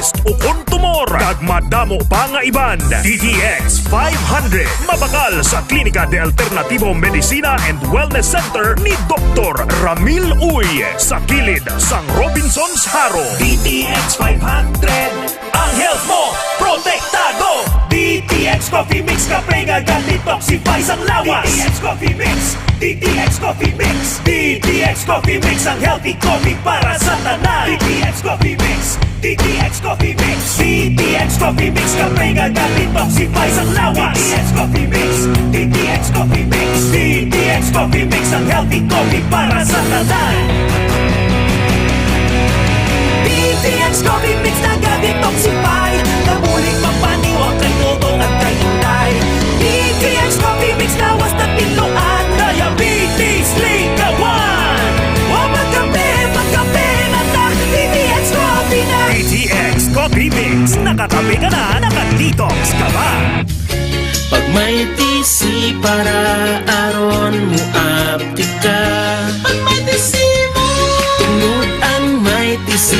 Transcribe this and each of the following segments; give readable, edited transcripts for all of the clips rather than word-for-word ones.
cyst ukon tumor kag madamo pa nga iban. DTX 500 mabakal sa Klinika de Alternativo Medicina and Wellness Center ni Dr. Ramil Uy sa kilid sang Robinson's Haro. DTX 500 ang health mo protektado. DTX Coffee Mix Kape nga detoxify sang lawas. DTX Coffee Mix, DTX Coffee Mix, DTX Coffee Mix ang healthy coffee para sa tanan. DTX Coffee Mix, DTX Coffee Mix, DTX Coffee Mix Kape nga detoxify sang lawas. DTX Coffee Mix, DTX Coffee Mix, DTX Coffee Mix ang healthy coffee para sa tanan. DTX Coffee Mix na detoxify, namuling mapaniwag kay tutong at kay inday. DTX Coffee Mix lawas na tinuan, diabetes ligawan. O magkape na ta, DTX Coffee na. DTX Coffee Mix, nakakape ka na, nakadetox ka ba? Pag may TC para aron mo apti ka. Pag may TC mo, tungod ang may TC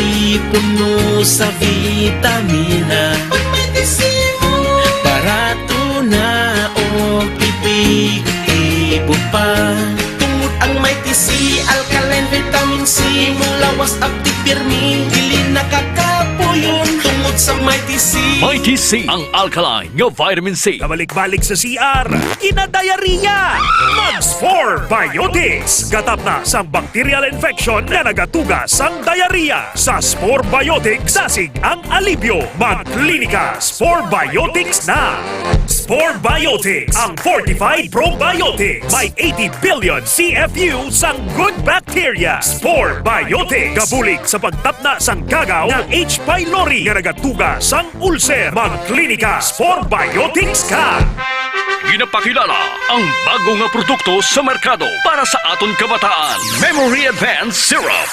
puno sa vitamina. Pag may TC mo, barato na o epektibo pa. Tungod ang may TC, alkaline vitamin C, mulawas apti pirmi, dili nakakapuyon. Tungod sa may TC, Mighty C, ang alkaline nga vitamin C. Kabalik-balik sa CR, kinadayariya. Mags4 Biotics. Gatap na sa bacterial infection na nagatuga sang diarrhea. Sa Spore Biotics, dasig ang alibyo. Magklinika Spore Biotics na. Spore Biotics, ang fortified probiotics. May 80 billion CFU sang good bacteria. Spore Biotics. Kabulig sa pagtapna sang gagaw ng H. pylori nga nagatuga sang ulcer. Magklinika Spore Biotics ka. Ginapakilala ang bago nga produkto sa merkado para sa aton kabataan. Memory Advanced Syrup.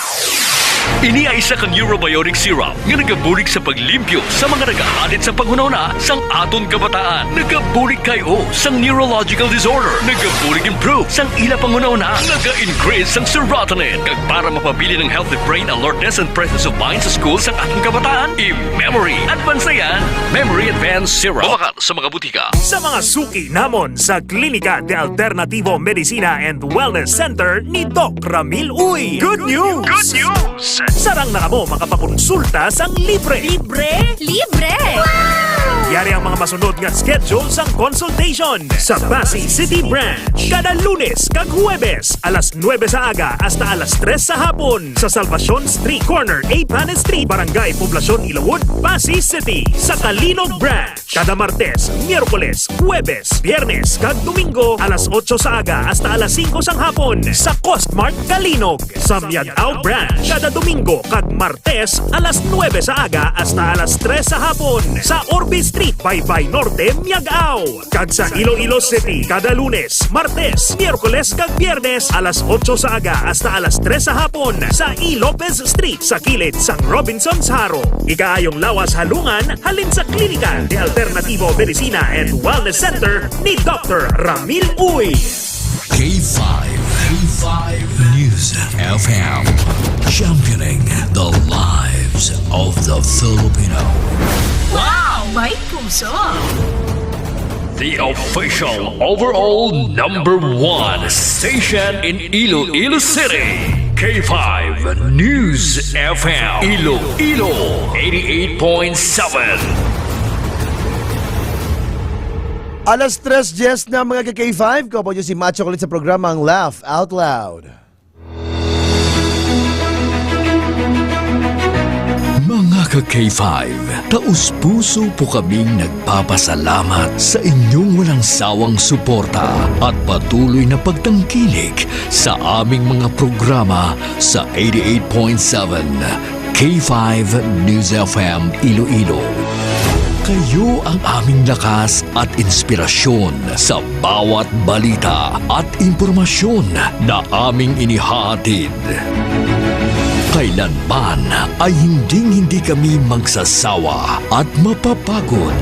Ini ay isa ka neurobiotic syrup nga nagabulig sa paglimpyo sa mga nagahadit sa panghunahuna sang aton kabataan. Nagabulig kayo sang neurological disorder. Nagabulig improve sang ila panghunahuna. Naga-increase sang serotonin. Kag para mapabili ng healthy brain alertness and presence of mind sa school sang aton kabataan. I-Memory Advanced na yan. Memory Advanced Syrup. Mabakal sa mga butika. Sa mga suki namon sa Klinika de Alternativo Medicina and Wellness Center ni Doc Ramil Uy. Good news! Good news! Sarang na mo makapakonsulta sang libre. Libre? Libre! Wow! Yari ang mga masunod nga schedule sang consultation sa Pasay City Branch. Kada Lunes kag Huwebes, alas 9 sa aga hasta alas 3 sa hapon sa Salvacion Street Corner, 8 Panes Street, Barangay Poblacion, Ilawod, Pasay City. Sa Kalinog Branch, kada Martes, Miyerkules, Huwebes, Biyernes kag Domingo, alas 8 sa aga hasta alas 5 sang hapon sa Costmart Kalinog. Sa Miagao Branch, kada Domingo kag Martes, alas 9 sa aga hasta alas 3 sa hapon sa Orbe Street, Baybay Norte, Miagao. Kag sa Iloilo City, kada Lunes, Martes, Miyerkules kag Biyernes, alas 8 sa aga hasta alas 3 sa hapon sa E. Lopez Street sa kilid sang Robinson's Haro. Ikaayong lawas halungan halin sa Klinika de Alternativo Medicina and Wellness Center ni Dr. Ramil Uy. K5 News FM, championing the lives of the Filipino. Wow! May puso! The official overall #1 station in Iloilo City. K5 News FM. Iloilo 88.7. Alas 3:10 na mga K5. Ko po si Macho ulit sa programang Laugh Out Loud. Mga ka-K5, taus-puso po kaming nagpapasalamat sa inyong walang sawang suporta at patuloy na pagtangkilik sa aming mga programa sa 88.7 K5 News FM Iloilo. Kayo ang aming lakas at inspirasyon sa bawat balita at impormasyon na aming inihahatid. Kailanman ay hindi kami magsasawa at mapapagod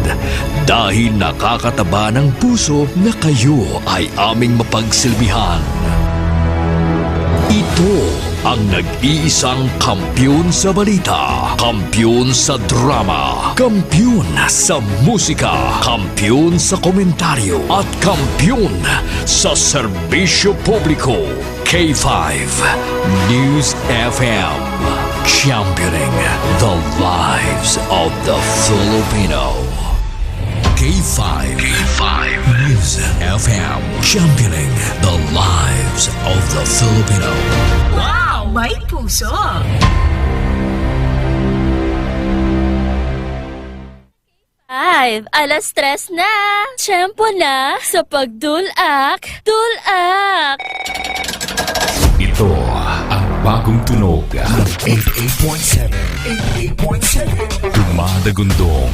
dahil nakakataba ng puso na kayo ay aming mapagsilbihan. Ito ang nag-iisang kampiyon sa balita, kampiyon sa drama, kampiyon sa musika, kampiyon sa komentaryo, at kampiyon sa serbisyo publiko. K5 News FM, championing the lives of the Filipino. K5 News FM, championing the lives of the Filipino. Wow, may puso! Alas 3 na! Tiyempo na sa pagdulak! Dulak! Ito ang bagong tunog ng 88.7 Dumadagundong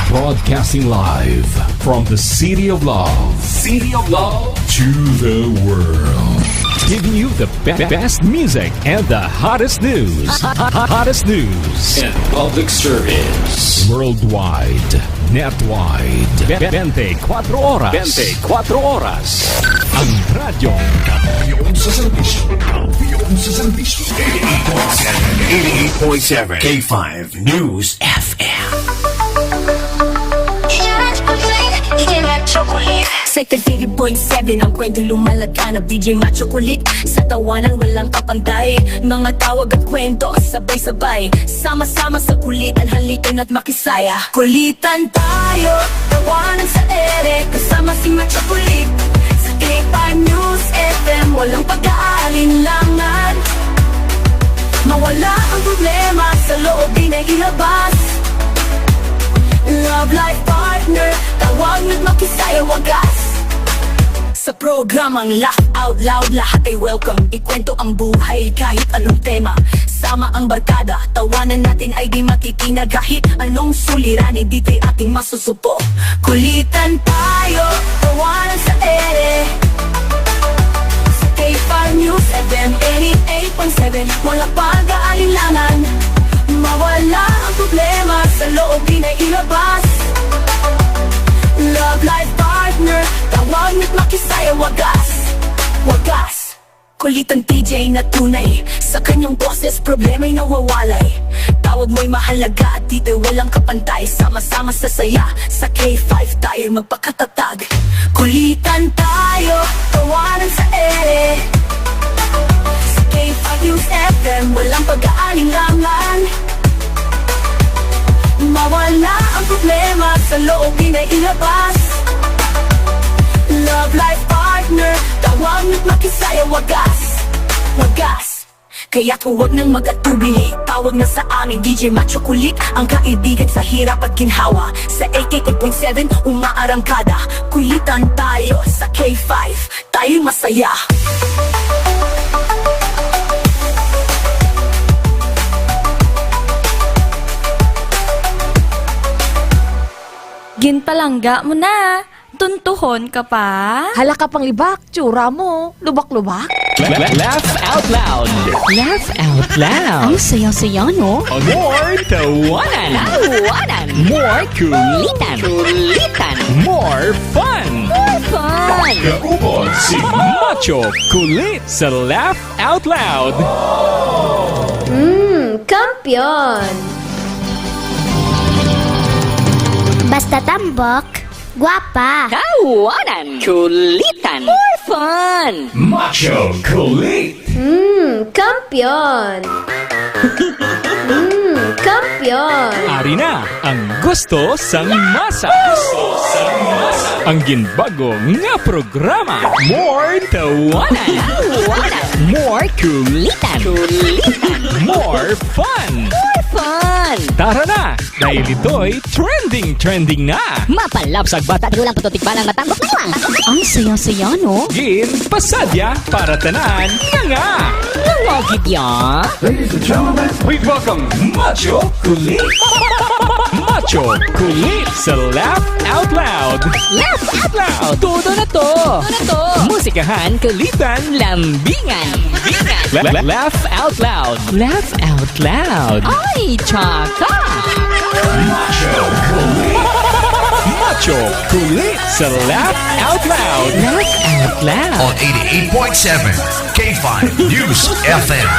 Broadcasting live from the City of Love to the world, giving you the best music and the hottest news and public service worldwide, netwide, 24 oras ang radyong kampiyon sa serbisyo 88.7 K5 News FM. Sector 30.7 ang kwento lumalagana, DJ Macho Kulit. Sa tawanan walang kapantay, mga tawag at kwento sabay-sabay, sama-sama sa kulitan, halikan at makisaya. Kulitan tayo, tawanan sa ere, kasama si Macho Kulit. Sa K5 News FM, walang pag-aalinlangan. Mawala ang problema, sa loob din ay ilabas. Love life partner, tawag na't makisaya wagas. Sa programang Laugh Out Loud, lahat ay welcome. Ikwento ang buhay kahit anong tema. Sama ang barkada, tawanan natin ay di matitinag. Kahit anong suliranin, dito'y ating masusupo. Kulitan tayo, tawanan sa ere. Sa K5 News FM 88.7, wala pag-aalinlangan. Mawala ang problema, sa loob din ay ilabas. Love life partner, tawag na't makisaya wagas. Wagas, kulitan TJ na tunay. Sa kanyang boses, problema'y nawawalay. Tawag mo'y mahalaga at dito'y walang kapantay. Sama-sama sa saya, sa K5 tayo magpakatatag. Kulitan tayo, tawanan sa ere. Sa K5 News FM, walang pag-aalinlangan. Mawala ang problema, sa loob din ay ilabas. Love life partner, tawag na't makisaya wagas. Wagas, kaya't huwag nang mag-atubili. Tawag na sa amin, DJ Macho Kulit, ang kaibigan sa hirap at ginhawa. Sa 88.7, umaarangkada. Kulitan tayo sa K5, tayo'y masaya. Ginpalangga mo na! Tuntuhon ka pa? Hala ka pang libak, tsura mo. Lubak-lubak. Laugh out loud. Laugh out loud. Ang saya-saya, no? More tawanan. Tawanan! More kulitan. Kulitan! More fun. Fun! Kaupon si Macho Kulit sa Laugh Out Loud. Kampiyon! Basta tambok, guwapa. Tawanan! Kulitan! More fun! Macho Kulit. Kampiyon! Kampiyon! Ari na ang gusto sang masa. Ang ginbago nga programa. More tawanan. Tawanan! More kulitan. Kulitan! More fun. Fun! Tara na! Dahil ito'y trending na! Mapalapsag bata, tinulang patutikpan ang matambok na lang. Ang saya-saya, no? Gin, pasadya, para tanan, nga! Nangagid ya? Ladies and gentlemen, please welcome Macho Kulit! Macho Kulit sa Laugh Out Loud! Laugh out loud! Todo na to! Musikahan, kulitan, lambingan. Laugh Out Loud! Laugh Out Loud! Ay, tsaka! Macho Kulit sa Laugh Out Loud! Laugh Out Loud! On 88.7 K5 K5 News FM.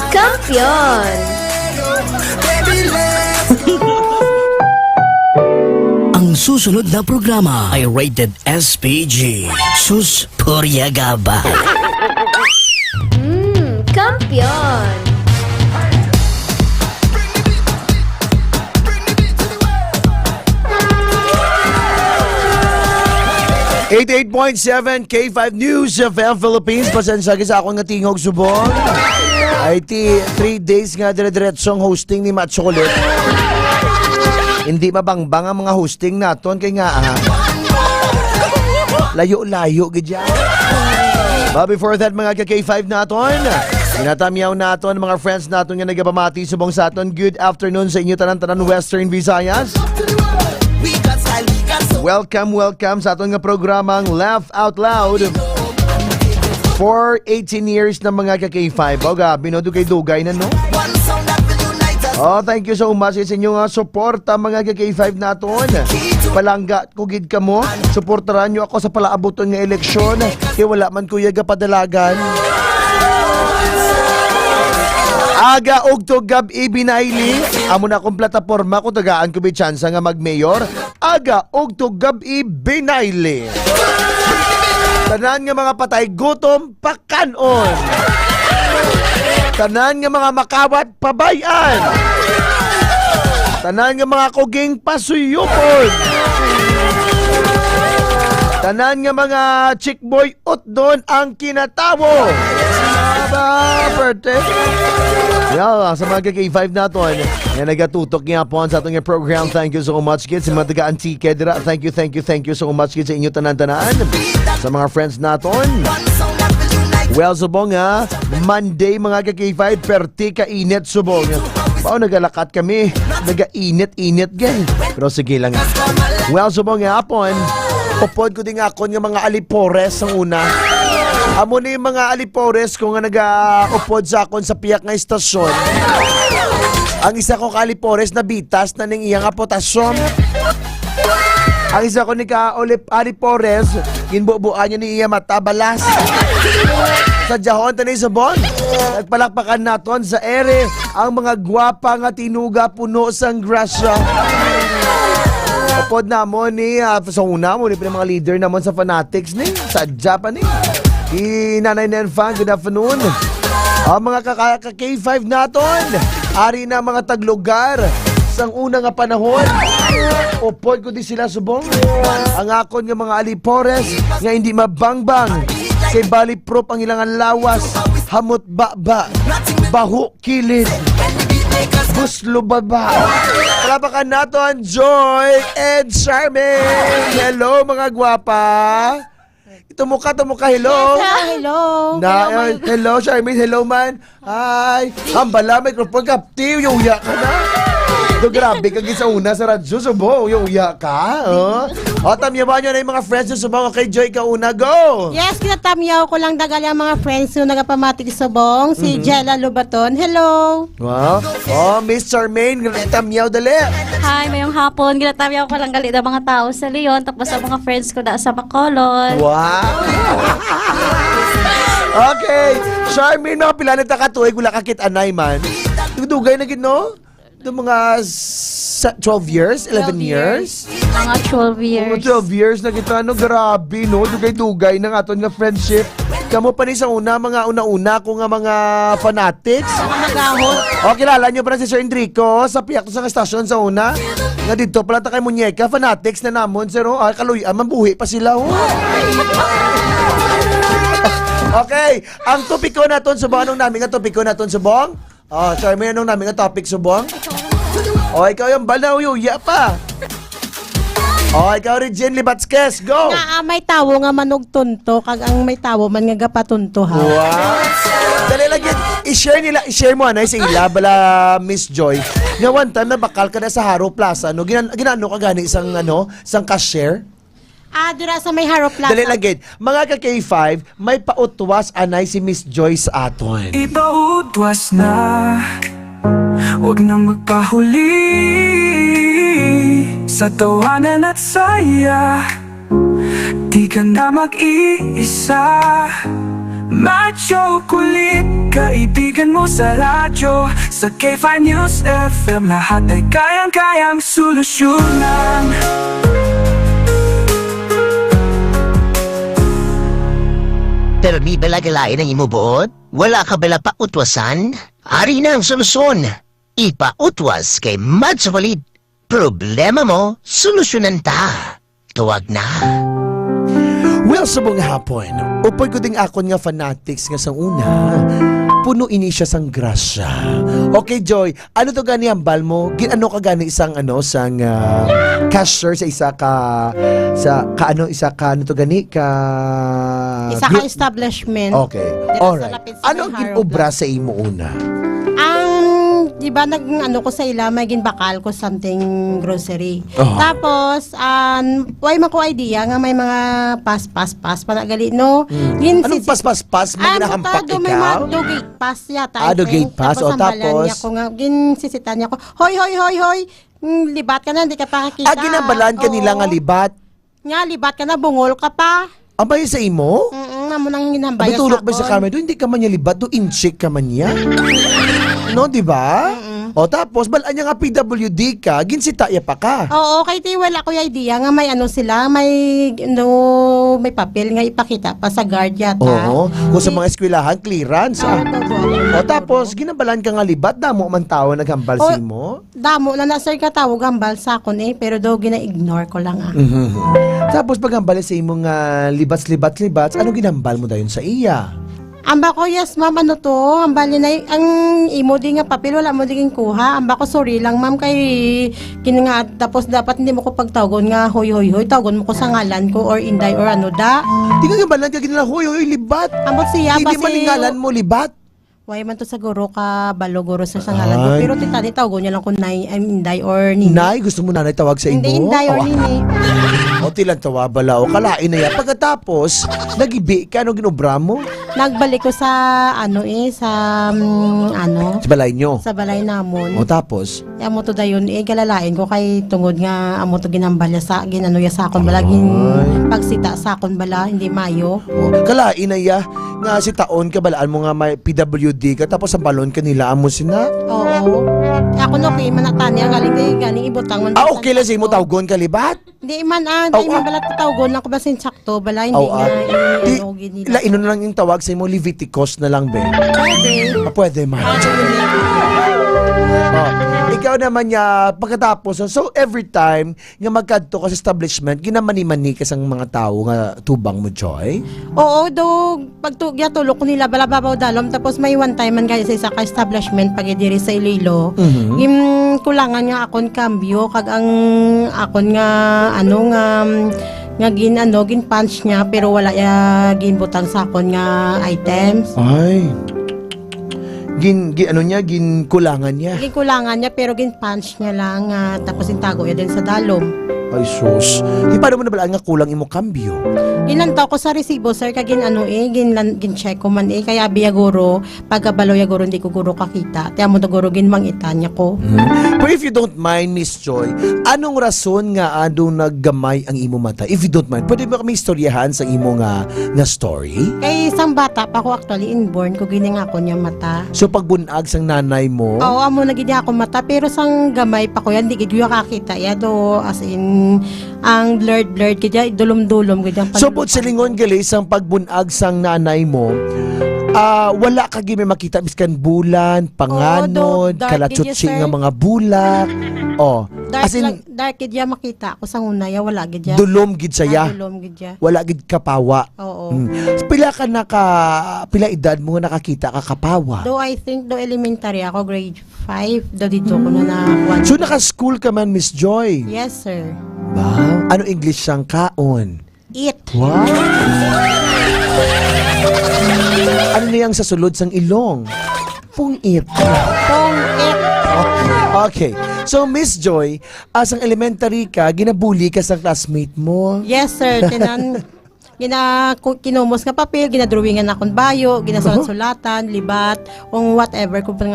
Kampiyon! Ang susunod na programa ay rated SPG. Sus Poryagaba. Kampiyon! 88.7 K5 News FM Philippines. Pasensya sa akong nga tingog subong. IT 3 days nga dire-diretsong hosting ni Matt Chocolate. Hindi mabangbang ang mga hosting naton kay nga layo-layo gidya. But before that mga ka-K5 naton, inatamyaw naton mga friends naton nga nagapamati subong sa aton. Good afternoon sa inyo tanan-tanan Western Visayas. Welcome sa aton nga programang Laugh Out Loud. For 18 years na mga ka-K5. O gabi no, dugay-dugay na no. Oh, thank you so much sa inyong suporta mga ka-K5 naton. Palangga kugid ka mo. Suportaran nyo ako sa palaabuton nga eleksyon. Kaya wala man kuya padalagan. Aga og tugab ibinayli. Amo na akong plataporma kung tagaan ko may tsansa nga mag-mayor. Aga og tugab ibinayli. Tanan nga mga patay gutom pakanon. Tanan nga mga makawat pabayan. Tanan nga mga kuging pasuyupon. Tanan nga mga chickboy utdon ang kinatawo. Birthday. Yeah, sa mga K5 naton na nagatutok niya po sa atong program. Thank you so much kids. Sa mga taga-Antique dira. Thank you so much kids sa inyo tanan-tanan. Sa mga friends naton. Well, subong Monday mga K5 perti kainit subong. Pao nagalakat kami. Naga-init gan. Pero sige lang Well, subong hapon. Upod ko din ako ng mga alipores ang una. Amo ni mga alipores ko nga nag-upod sa akon sa piyak nga istasyon. Ang isa ko kalipores na bitas na ning iyang potasyom. Ang isa ko ni alipores ginbubuan niya ni iya matabalas. Sa jahon tanay sa bon. Nagpalakpakan naton sa ere ang mga gwapa nga tinuga puno sang grasya. Upod na mo ni sa una mo ni mga leader namon sa fanatics ni sa Japan ni. Nanay Nenfang, good afternoon. Ang mga K5 naton, ari na mga taglugar sang una nga panahon. Upod ko di sila subong. Ang akon nga mga alipores nga hindi mabangbang. Kay bali prop ang ilangan lawas, hamot baba, baho kilid, buslo baba. Palapakan naton, Joy and Charmaine. Hello mga gwapa. Tumuka, hello. Hello. Hello, Charmaine, hello man. Hi. Hambala, microphone captive, yuya ka na. Do grabe kag sa una sa radyo, subo, yuya ka. O, tamyawan nyo na yung mga friends nyo subong. Okay, Joy, ka una, go. Yes, kinatamyaw ko lang dagal ang mga friends nyo nagapamatik subong. Si Jella Lubaton. Hello. Wow. Oh, Miss Charmaine, tamyaw dali. Hi, mayong hapon. Ginatamyaw ko lang galit ang mga tao sa Leon. Tapos ang mga friends ko na sa Bacolod. Wow. Okay. Charmaine, mga pilanit na katuig, wala kakit anay man. Dugay na gid no? The mga 12 years? 11 years? Mga 12 years. Mga 12 years na kita, no? Grabe, no? Dugay-dugay ng aton nga friendship. Kamu pa ni sa una, mga una-una ko nga mga fanatics. O, kilala nyo pa na si Sir Enrico sa piyak to sa estasyon sa una. Nga dito pala ta kay Muñeca, fanatics na namon, sir. Kaluyan, mabuhi pa sila, oh. Okay, ang topiko naton subong. Anong namin nga topiko naton subong? Charmaine, anong namin nga topic subong? Ikaw yung balaw, yuya pa. Ikaw rin, Jen Libatskes, go! May tawo nga manog tunto, kag ang may tawo man nga gapatunto ha. Wow! Dali lang yun, i-share mo anay sa ila, bala Miss Joy. Nga one time, nabakal ka na sa Haro Plaza, no? Ginano ka gani isang cashier? Dira sa may Haro Plaza. Dali lang yun, mga ka-K5, may pautwas anay si Miss Joy sa aton. Ipautwas na, huwag na magpahuli. Sa tawanan at saya, di ka na mag-iisa. Macho kulit, kaibigan mo sa radyo. Sa K5 News FM, lahat ay kayang-kayang solusyonan. Pero di bala galain ang imubuot? Wala ka bala pa utwasan? Ari na ang solusyon. Ipautwas kay Madsavalid. Problema mo, solusyonan ta. Tuwag na. Well, subong hapon, upoy ko ding akon nga fanatics nga sang una. Puno ini siya sang grasya. Okay, Joy, ano to gani ang bal mo? Ano ka gani isang sang cashier sa isa ka ano to gani ka Isa ka establishment. Okay. Dito sa Alright. lapit sa Ano ang may ginobra sa imo una? Di ba ko sa ila, may ginbakal ko something grocery. Oh. Tapos, why mako idea nga may mga pas panagali, no? Anong pas? May ginahampak do may mga ikaw? do gate pass yata. Ah, do gate pass. O, ang balan tapos? niya ko nga, ginsisitan niya ko, hoy, libat ka na, hindi ka pa kakita. Ginabalaan ka nila nga libat? Nga, libat ka na, bungol ka pa. Abay sa imo? Namo nang ginambaya Abay tulok ba sa camera? Do hindi ka man niya libat, do incheck ka man niya. No, di ba? O tapos, balaan niya nga PWD ka, ginsitaya pa ka. Oo, kay Tiwel ako yung idea nga may sila, may papel nga ipakita pa sa guard yata. Oo, kung sa mga eskwelahan, clearance. O tapos, ginabalan ka nga libat, damo man tao naghambal si mo. Damo na sir ka tawag hambal sa akon pero do gina-ignore ko lang Tapos, pag hambal sa imong libats, ano ginambal mo dayon sa iya? Amba ko, yes ma'am, ano to? Ambali na ang imo di nga papel, wala mo di kuha. Amba ko, sorry lang ma'am, kay nga, tapos dapat hindi mo ko pagtawagon nga, hoy, tawagon mo ko sa ngalan ko or inday or ano da. Di ka gabalan ka ginala, hoy, libat. Ambot siya, hindi man yung ngalan mo, libat. Why man to sa guro ka baloguro sa ngalan ko. Pero titani tawagon niya lang kung inday or nini. Nay, gusto mo nanay tawag sa imo? Hindi inday or nini. O tilang tawabala o kalain na yan. Pagkatapos, nagibi ka, ano ginobra mo? Nagbalik ko sa sa balay nyo? Sa balay namon. O tapos? Amo to dayon galalain ko kay tungod nga amo to ginambalya sa ginanuya sa akon bala pagsita sa akon bala hindi mayo. O, kalain na ya nga si taon ka balaan mo nga may PWD ka tapos sa balon kanila amo sina? Oo. Ako no kay manatani ang galing ibutang man. Okay lang sa imo tawgon ka libat? Hindi man dahil man bala tawgon lang ko ba sakto bala hindi nga ino na lang yung tawag sa imo Leviticus na lang be. Pwede man. Ikaw naman niya pagkatapos so every time nga magkadto ka sa establishment ginamani-mani ka sang mga tao nga tubang mo Joy? Oo do pagtugya tulok ko nila balababaw dalom tapos may one time man kaya sa isa ka establishment pag diri sa Iloilo kulangan nga akon kambyo kag ang akon nga nga gin punch niya pero wala ya ginbutang sa akon nga items. Ay. Gin kulangan niya. Gin kulangan niya pero gin punch niya lang tapos intago niya din sa dalom. Ay sus. Di paano mo nabalaan nga kulang imo kambyo? Ginantaw ko sa resibo sir kag gin check ko man kaya biya guro pagkabalo ya guro hindi ko guro kakita. Tiya mo to guro gin mangita niya ko. But if you don't mind Miss Joy, anong rason nga naggamay ang imo mata? If you don't mind, pwede ba kami istoryahan sa imo nga story? Kay isang bata pa ko actually inborn ko gini nga ako niya mata. So pagbunag sang nanay mo? Oo, amo na gini ako mata pero sang gamay pa ko yan di gid kakita ya do as in ang blurred kaya dulom-dulom kaya. So put sa lingon gali sang pagbunag sang nanay mo, wala ka gimi makita biskan bulan, panganod, kalatsutsi nga mga bulak. Dark gid ya makita ako sang unaya wala gid ya. Dulom gid saya. Dulom gid ya. Wala gid kapawa. Oo. Pila edad mo nakakita ka kapawa? Do I think do elementary ako grade 5 do dito ko na So naka-school ka man Miss Joy? Yes sir. Wow. Ano English sang kaon? Eat. Wow. Ano niyang sa sulod sang ilong? Pungit. Okay. So, Miss Joy, asang elementary ka, ginabuli ka sa classmate mo? Yes, sir. Kinumos nga papel, ginadrawingan akong bayo, ginasulat-sulatan, libat, kung whatever, kung pang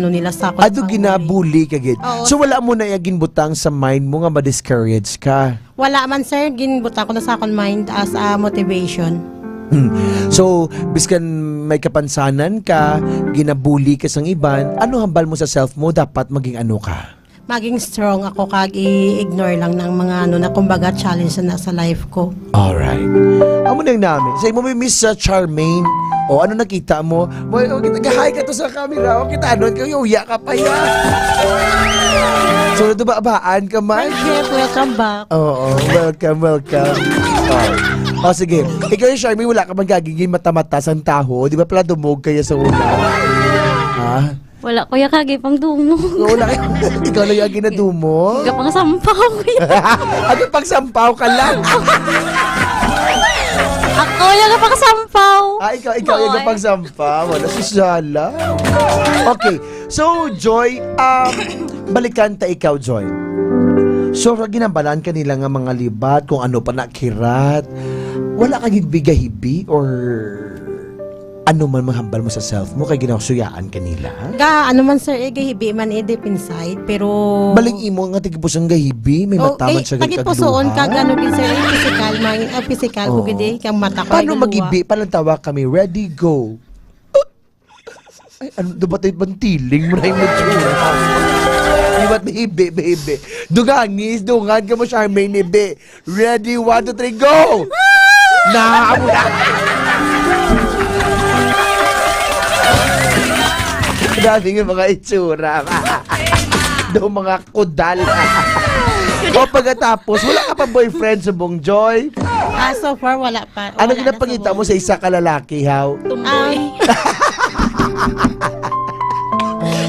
nila sa akong. Ado ginabuli ka, gid. So, wala mo na ginbutang sa mind mo nga ma-discourage ka? Wala man, sir. Ginbutang ko na sa akong mind as a motivation. So, biskan may kapansanan ka, ginabuli ka sang iban, ano hambal mo sa self mo, dapat maging ano ka? Maging strong ako kag i-ignore lang ng mga na kumbaga challenge na nasa life ko. Alright. Amo nang namin. Say mo may Miss Charmaine. O ano nakita mo? Hi ka to sa camera. O kita nun, uya ka pa yan. So, baan ka man? Friendship, welcome back. Oo, welcome. O sige, ikaw yung Charmaine, wala ka magagiging mata-mata sa taho. Di ba pala dumog kaya sa una? Ha? Wala kuya kagi pang dumog. Wala ikaw lang yung ginadumog? Gapang sampaw kuya. Ano pang sampaw ka lang? Ako yung gapang sampaw. Ikaw yung gapang sampaw. Wala si Shala. Okay, so Joy, balikan ta ikaw, Joy. So, ginambalan ka nila nga mga libat, kung ano pa nakirat. Wala kang bigahibi or ano man mahambal mo sa self mo kay ginasuyaan kanila? Ano man sir, gahibi man deep inside, pero baling imo nga tigipos ang gahibi, may mataman siya gagduha. Tagipusoon kag ano din sir, physical man, physical ko gid kang mata ko. Paano magibi? Palantawa kami, ready, go. Ay, ano, dapat bantiling mo na yung matsura. Ibat baby. Dungangis, dungan ka mo, Charmaine, ibe. Ready, 1, 2, 3, go! Naamula! Daming yung mga itsura. Doon mga kudal. O pagkatapos, wala ka pa boyfriend sa Bong Joy? So far, wala pa. Ano ginapangita mo sa isa ka lalaki, how? Tumboy.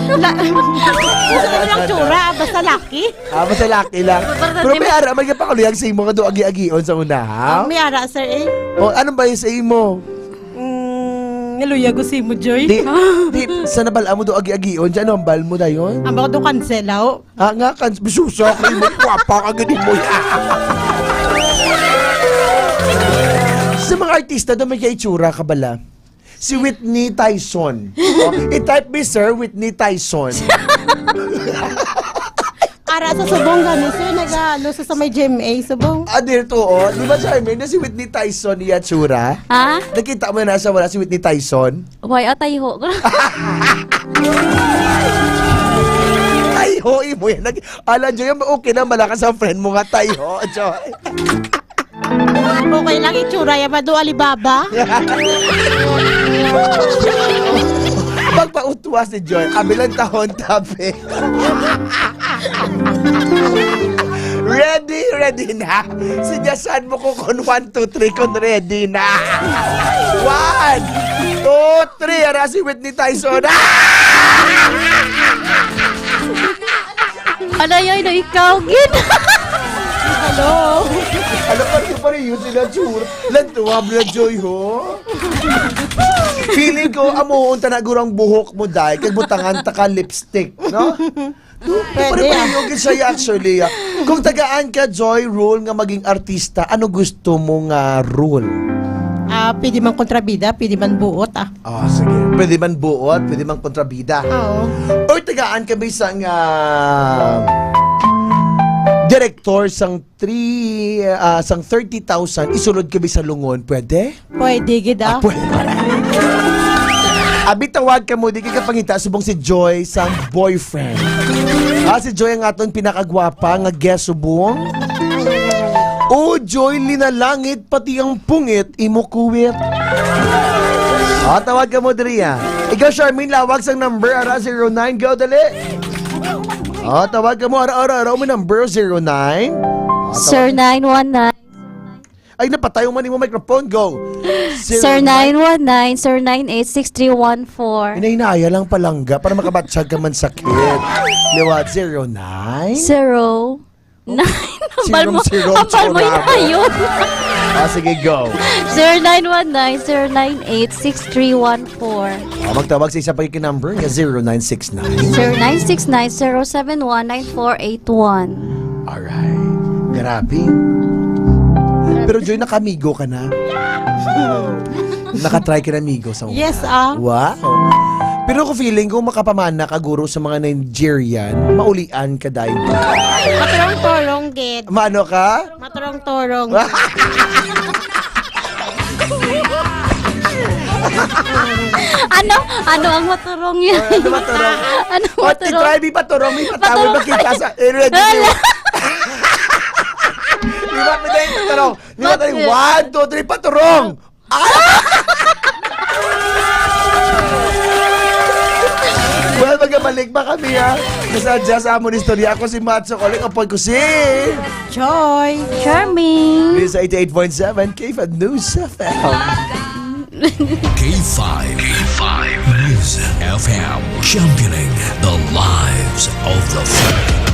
Gusto ko lang tsura, basta laki. Basta laki lang. Pero may ara, may kapakaluyag sa imo nga doon agi-agion sa una, ha? May ara, sir, O, anong ba yung sa imo? Naluyag ko si mo, Joy. Di, sa nabala mo doon agi-agion, dyan ang bal mo na yun? Ang baka doon kanselaw. Nga, bisusok, mo, kwapa ka ganin mo yan. Sa mga artista doon, may kaitsura ka bala? Si Whitney Tyson. I-type me, sir, Whitney Tyson. Ara sa subong gani, sir, sa may GMA, subong. Dito, di ba, Charmaine, na si Whitney Tyson niya tsura? Ha? Nakita mo na nasa wala si Whitney Tyson? Why, atay ho. Tayho, mo yan. Alam nyo yan, okay na, malakas ang friend mo nga, Tayho, Joy. Okay lang itsura, yaman do Alibaba. Pagpautwa si Joy, kabilang tahon tabi. Ready na. Sinyasan mo ko kung 1, 2, 3 kung ready na. 1, 2, 3. Ara si Whitney Tyson. Ano yun, ikaw, gid. Hello. Alam pa rin yun sila, Chur. Lantuwa mo na, Joy, ho? Feeling ko, amuhon tanagurang buhok mo dahil kagbutangan ta ka lipstick, no? Pwede yung gisaya actually. Kung tagaan ka, Joy, rule nga maging artista, ano gusto mong rule? Pwede man kontrabida, pwede man buot, sige. Pwede man buot, pwede man kontrabida. Oo. O tagaan ka ba isang direktor sang 30,000 isulod ka ba sa lungon, pwede? Pwede, gida. Pwede. Tawag ka mo, di ka pangita, subong si Joy sang boyfriend. Si Joy ang aton pinakagwapa nga guest subong. Joy, linalangit, pati ang pungit, imukuwit. Tawag ka mo, Dria. Ikaw, Charmaine, lawag sang number, 09, go, dali. Tawag ka mo, ara mo number, 09. Sir 919. Ay, napatay mo man yung microphone, go. Sir 919, Sir 986314. Inahinaya lang palangga para makabatsyag ka man sakit. Liwat, 09? 0 9. Hambal mo yun ayun. Sige, go. Sir 919, Sir 986314. Magtawag sa isa pa yung number, 0969. Sir 969-071-9481. Alright. Grabe. Pero Joy, nakamigo ka na. Nakatry ka na amigo sa Yes, Wow. Pero ko feeling ko makapamana ka guro sa mga Nigerian, maulian ka dahil. Maturong-turong, gid. Maano ka? Maturong-turong. Ano ang maturong yun? Ano ba turong? Ano O, maturong? try mi paturong, mi patawid makita sa ready mo. Di ba pwede yung paturong? Di ba tayo 1, 2, 3 paturong? Well, magabalik pa kami ha. Nasadya sa amon istorya. Ako si Matso Kolik. Apoy ko si Joy. Charming. News 88.7 KFAD News FM. K5 News FM, championing the lives of the family.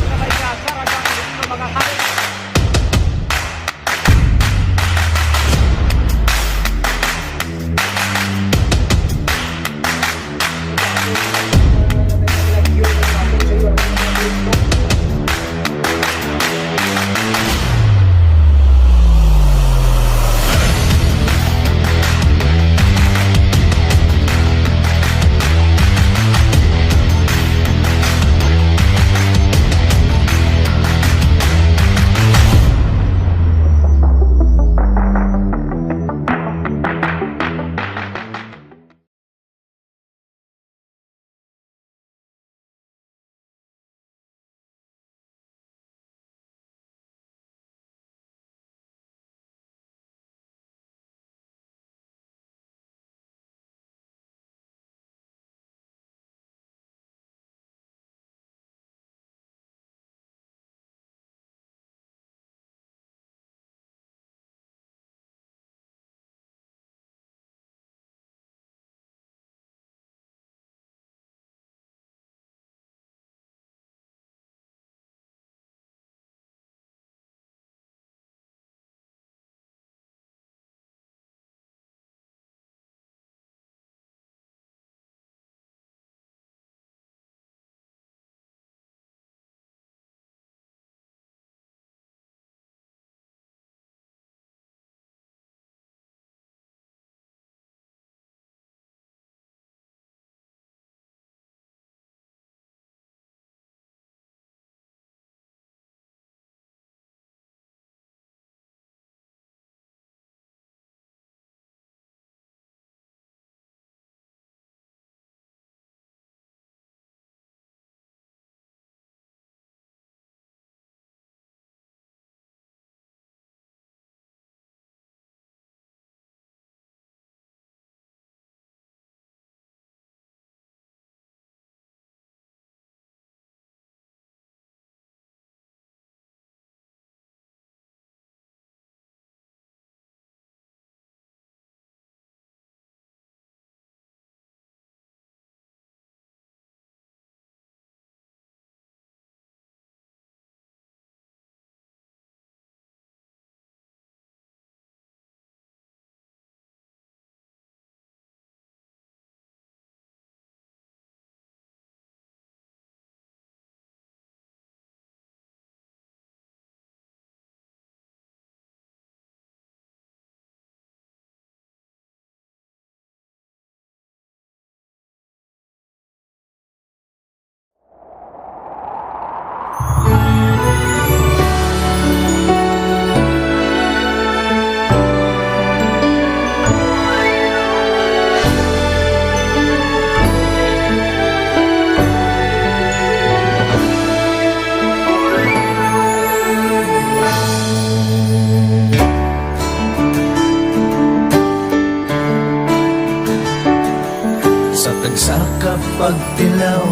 pagtilaw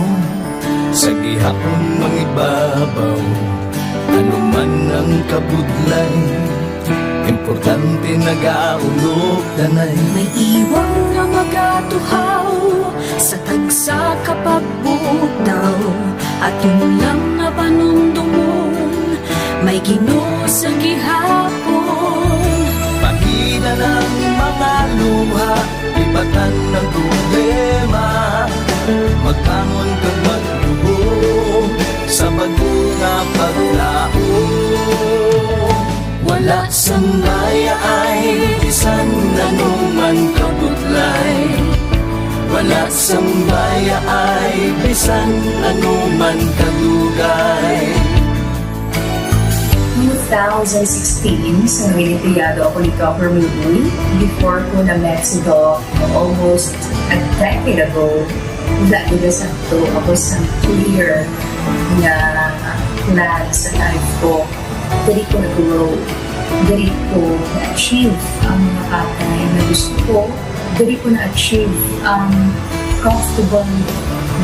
sa gihapon mangibabaw, ano man ang kabudlay, importante nagaulog danay. May iwang nga magatuhaw sa tagsa kapag butaw, at yun lang nga panumdumon, may Ginoo sa gihapon. Pahina ng mga luha, ibatan ng problema, magbangon kang magluho sa bago nga paglao. Wala sang maya ay bisan anuman kabudlay, wala sang maya ay bisan anuman kadugay. 2016, sa nangilipiyado ako ni Dr. Milbuy. Before ko na-met si Doc, almost a decade ago, dahil sa to, ako sa clear na plan sa life ko. Dali ko nag-grow. Dali ko na-achieve ang mga patay na gusto ko. Dali ko na-achieve ang comfortable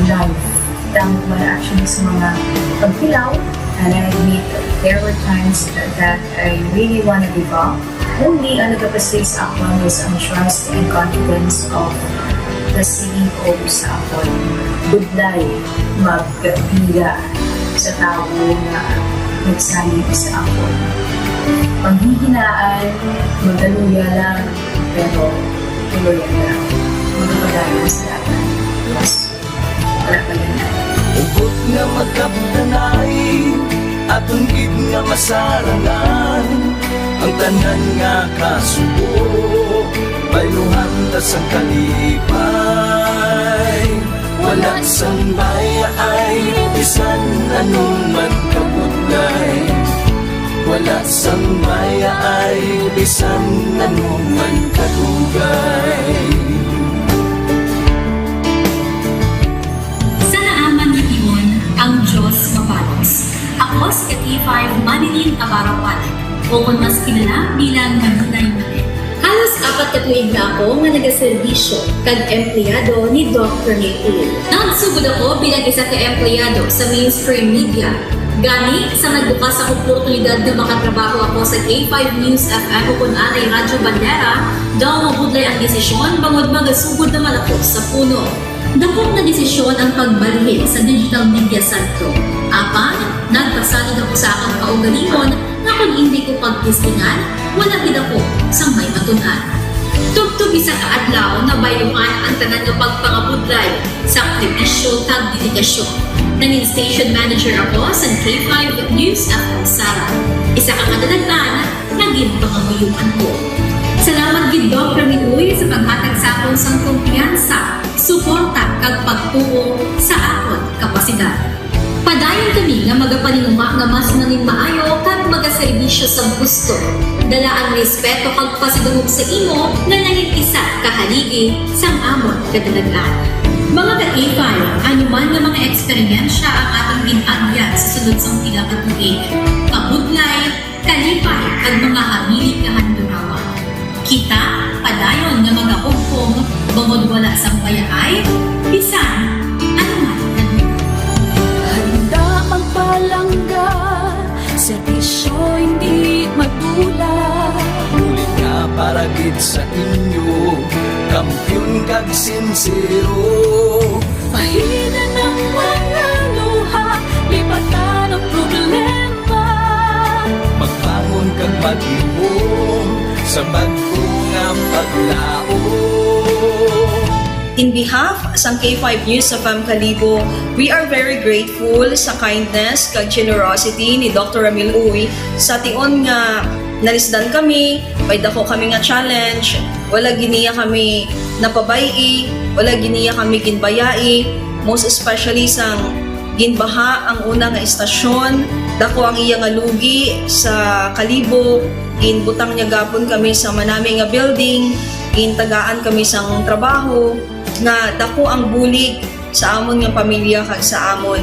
life. Dahil wala actually sa mga pagkilaw. And I admit there were times that I really want to give up. Only ang nagkapasig sa akin was ang trust and confidence of the CEO sa akin. Budlay magpila sa tao na nagsalit sa akin. Panghihinaan, magdaluya lang, pero tuloy lang. Magpapadayan sa lahat. Yes, wala pa yan. Ubot nga magkaptanay at unggid nga masarangan ang tanan nga kasubo bayluhan ta sa kalipay wala sang baya ay bisan anong man kabudlay wala sang baya ay bisan anong man kadugay. Ang Diyos mapalos. Ako si K5 Manilin Abarawan o kung mas kilala bilang Manunay Manin. Halos 4 ka tuig na ako nga nagaserbisyo kag empleyado ni Dr. Nick. Nagsugod ako bilang isa ka empleyado sa mainstream media. Gani sa nagbukas ang oportunidad na makatrabaho ako sa K5 News FM o kung aray Radyo Bandera, daw mabudlay ang desisyon bangod magasugod naman ako sa puno. Dakong na desisyon ang pagbalhin sa digital media sentro. Apan, nagpasalid ako sa akong kaugalingon na kung hindi ko pagtistingan, wala gid ako sa may matunan. Tugtog isa ka adlaw na bayluhan ang tanan nga pagpangabudlay sa aktivisyo kag dedikasyon. Nanging station manager ako sa K5 News FM Sara. Isa ka kadagdagan, naging pangabuyuan ko. Salamat gid Dr. Miuy sa paghatag sa akon sang kumpiyansa, suporta kag pagtuo sa akon kapasidad. Padayon kami nga magapaninuma nga mas nanging maayo kag magaserbisyo sa gusto. Dala ang respeto kag pasidungog sa imo nga nanging isa kahaligi sang amon kadalagan. Mga ka-K5, anuman nga mga eksperyensya ang atong ginagyan sa sunod sang pila ka tuig. Kabudlay, kalipay kag mga habilig nga handurawan. Kita, padayon nga mga hugpong, bangod wala sa bayaay, bisan, anuman. Handa magpalangga, serbisyo hindi magdula. Ulit nga para gid sa inyo, kampiyon kag sincero. Pahina ng mga luha, lipatan ang problema. Magbangon kag mag-iwong sa bago nga paglao. In behalf sa K5 News FM Kalibo, we are very grateful sa kindness kag generosity ni Dr. Ramil Uy sa tion nga nalisdan kami, may dako kami nga challenge, wala giniya kami napabayi, wala giniya kami ginbayai, most especially sang ginbaha ang una nga istasyon, dako ang iya nga lugi sa Kalibo, ginbutang niya gapon kami sa manami nga building, gintagaan kami sang trabaho, nga dako ang bulig sa amon nga pamilya kag sa amon.